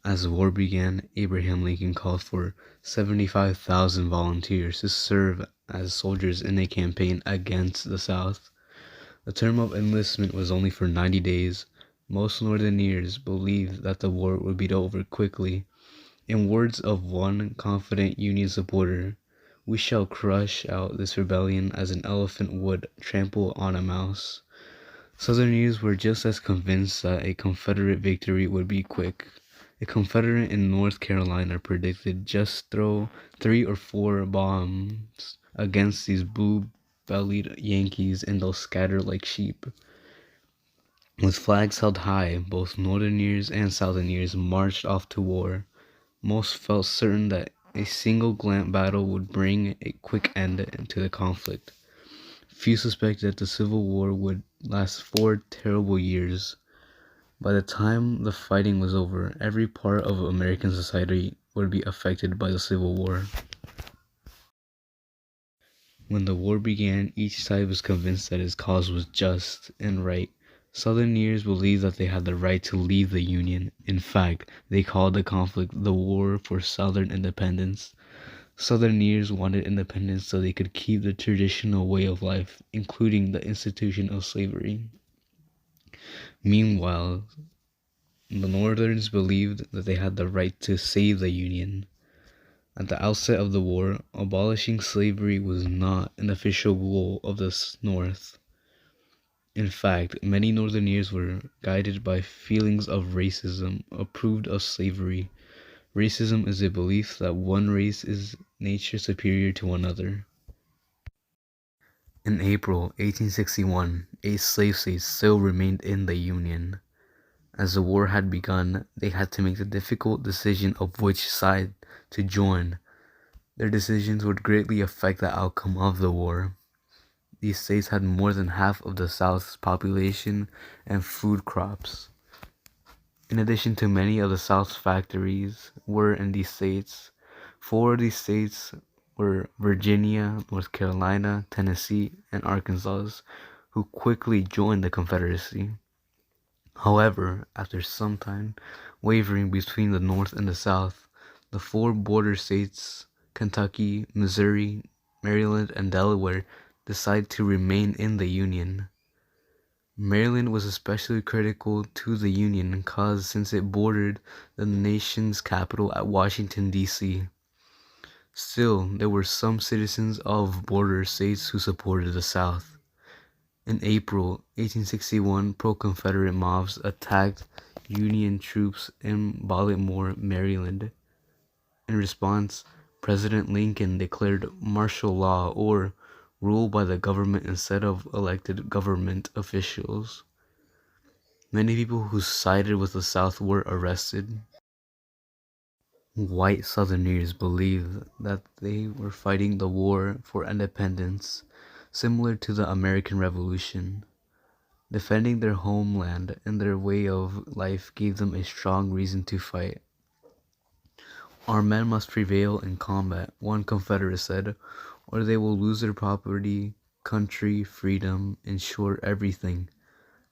As the war began, Abraham Lincoln called for 75,000 volunteers to serve as soldiers in a campaign against the South. The term of enlistment was only for 90 days. Most Northerners believed that the war would be over quickly. In words of one confident Union supporter, "We shall crush out this rebellion as an elephant would trample on a mouse." Southerners were just as convinced that a Confederate victory would be quick. A Confederate in North Carolina predicted just throw 3 or 4 bombs against these blue-bellied Yankees and they'll scatter like sheep. With flags held high, both Northerners and Southerners marched off to war. Most felt certain that a single gallant battle would bring a quick end to the conflict. Few suspected that the Civil War would last 4 terrible years. By the time the fighting was over, every part of American society would be affected by the Civil War. When the war began, each side was convinced that its cause was just and right. Southerners believed that they had the right to leave the Union. In fact, they called the conflict the War for Southern Independence. Southerners wanted independence so they could keep the traditional way of life, including the institution of slavery. Meanwhile, the Northerners believed that they had the right to save the Union. At the outset of the war, abolishing slavery was not an official goal of the North. In fact, many Northerners were guided by feelings of racism, approved of slavery. Racism is a belief that one race is nature superior to another. In April 1861, 8 slave states still remained in the Union. As the war had begun, they had to make the difficult decision of which side to join. Their decisions would greatly affect the outcome of the war. These states had more than half of the South's population and food crops. In addition to many of the South's factories were in these states, 4 of these states were Virginia, North Carolina, Tennessee, and Arkansas, who quickly joined the Confederacy. However, after some time wavering between the North and the South, the 4 border states, Kentucky, Missouri, Maryland, and Delaware, decided to remain in the Union. Maryland was especially critical to the Union cause since it bordered the nation's capital at Washington, D.C. Still, there were some citizens of border states who supported the South. In April 1861, pro-Confederate mobs attacked Union troops in Baltimore, Maryland. In response, President Lincoln declared martial law, or rule by the government instead of elected government officials. Many people who sided with the South were arrested. White Southerners believed that they were fighting the war for independence, similar to the American Revolution. Defending their homeland and their way of life gave them a strong reason to fight. "Our men must prevail in combat," one Confederate said, "or they will lose their property, country, freedom, in short, everything."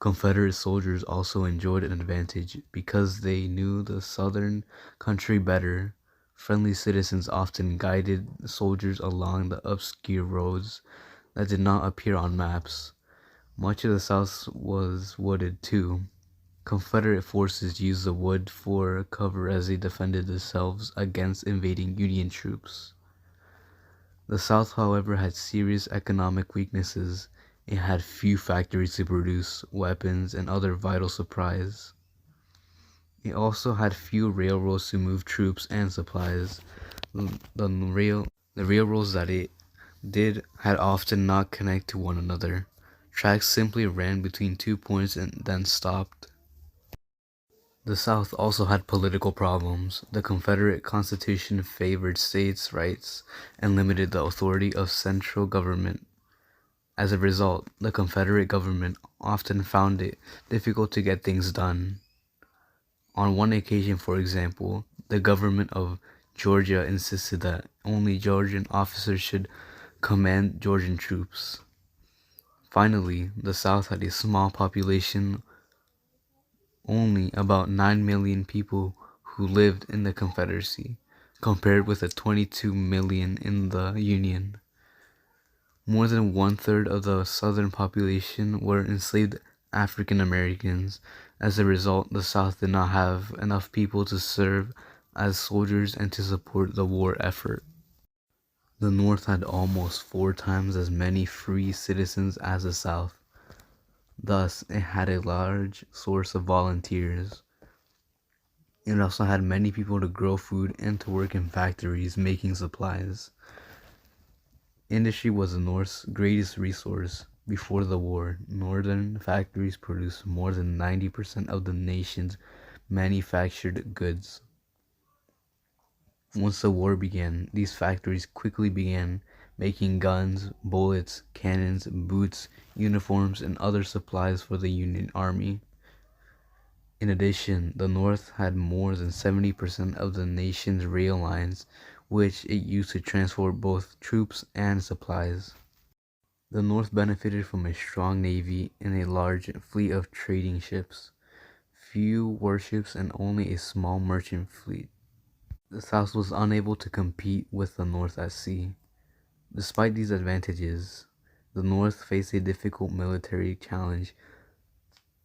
Confederate soldiers also enjoyed an advantage because they knew the Southern country better. Friendly citizens often guided soldiers along the obscure roads that did not appear on maps. Much of the South was wooded, too. Confederate forces used the wood for cover as they defended themselves against invading Union troops. The South, however, had serious economic weaknesses. It had few factories to produce weapons and other vital supplies. It also had few railroads to move troops and supplies. The railroads that it did had often not connect to one another. Tracks simply ran between 2 points and then stopped. The South also had political problems. The Confederate Constitution favored states' rights and limited the authority of central government. As a result, the Confederate government often found it difficult to get things done. On one occasion, for example, the government of Georgia insisted that only Georgian officers should command Georgian troops. Finally, the South had a small population, only about 9 million people, who lived in the Confederacy, compared with the 22 million in the Union. More than one-third of the Southern population were enslaved African Americans. As a result, the South did not have enough people to serve as soldiers and to support the war effort. The North had almost 4 times as many free citizens as the South. Thus, it had a large source of volunteers. It also had many people to grow food and to work in factories making supplies. Industry was the North's greatest resource. Before the war, northern factories produced more than 90% of the nation's manufactured goods. Once the war began, these factories quickly began making guns, bullets, cannons, boots, uniforms, and other supplies for the Union Army. In addition, the North had more than 70% of the nation's rail lines, which it used to transport both troops and supplies. The North benefited from a strong navy and a large fleet of trading ships, few warships, and only a small merchant fleet. The South was unable to compete with the North at sea. Despite these advantages, the North faced a difficult military challenge.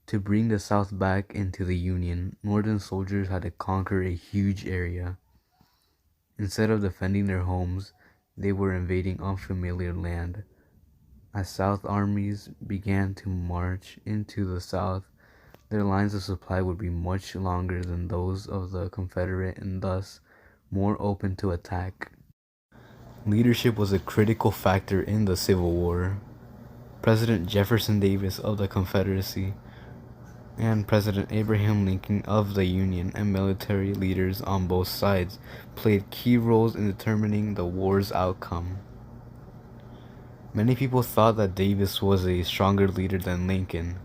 To bring the South back into the Union, Northern soldiers had to conquer a huge area. Instead of defending their homes, they were invading unfamiliar land. As South armies began to march into the South, their lines of supply would be much longer than those of the Confederate and thus more open to attack. Leadership was a critical factor in the Civil War. President Jefferson Davis of the Confederacy and President Abraham Lincoln of the Union and military leaders on both sides played key roles in determining the war's outcome. Many people thought that Davis was a stronger leader than Lincoln.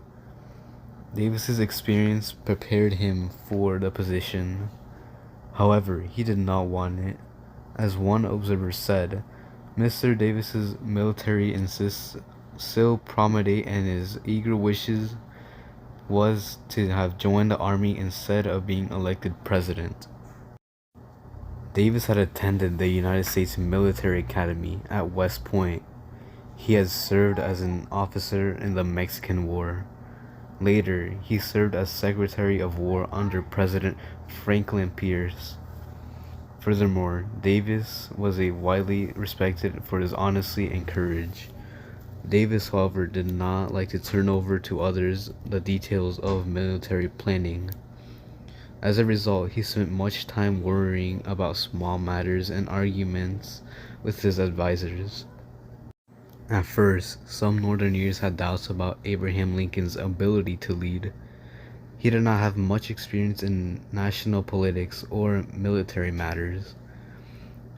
Davis's experience prepared him for the position. However, he did not want it. As one observer said, Mr. Davis's military insists still prominent and his eager wishes was to have joined the army instead of being elected president. Davis had attended the United States Military Academy at West Point. He had served as an officer in the Mexican War. Later, he served as Secretary of War under President Franklin Pierce. Furthermore, Davis was widely respected for his honesty and courage. Davis, however, did not like to turn over to others the details of military planning. As a result, he spent much time worrying about small matters and arguments with his advisors. At first, some Northerners had doubts about Abraham Lincoln's ability to lead. He did not have much experience in national politics or military matters.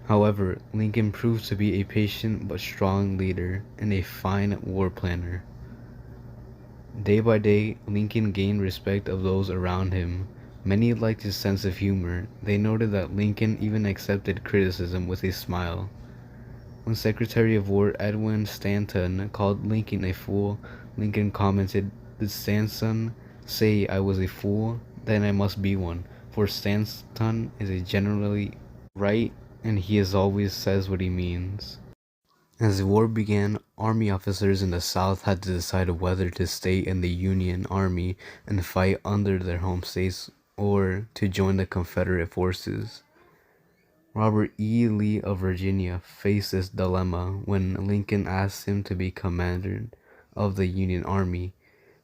However, Lincoln proved to be a patient but strong leader and a fine war planner. Day by day, Lincoln gained respect of those around him. Many liked his sense of humor. They noted that Lincoln even accepted criticism with a smile. When Secretary of War Edwin Stanton called Lincoln a fool, Lincoln commented, "Did Stanton say I was a fool? Then I must be one, for Stanton is generally right and he always says what he means." As the war began, Army officers in the South had to decide whether to stay in the Union Army and fight under their home states or to join the Confederate forces. Robert E. Lee of Virginia faced this dilemma when Lincoln asked him to be commander of the Union Army.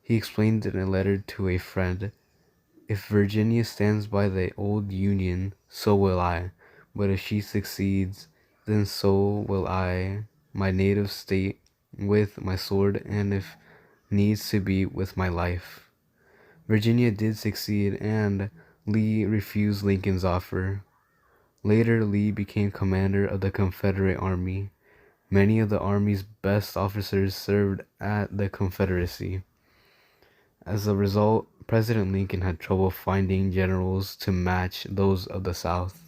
He explained in a letter to a friend, "If Virginia stands by the old Union, so will I. But if she succeeds, then so will I, my native state, with my sword, and if needs to be, with my life." Virginia did succeed, and Lee refused Lincoln's offer. Later, Lee became commander of the Confederate Army. Many of the Army's best officers served at the Confederacy. As a result, President Lincoln had trouble finding generals to match those of the South.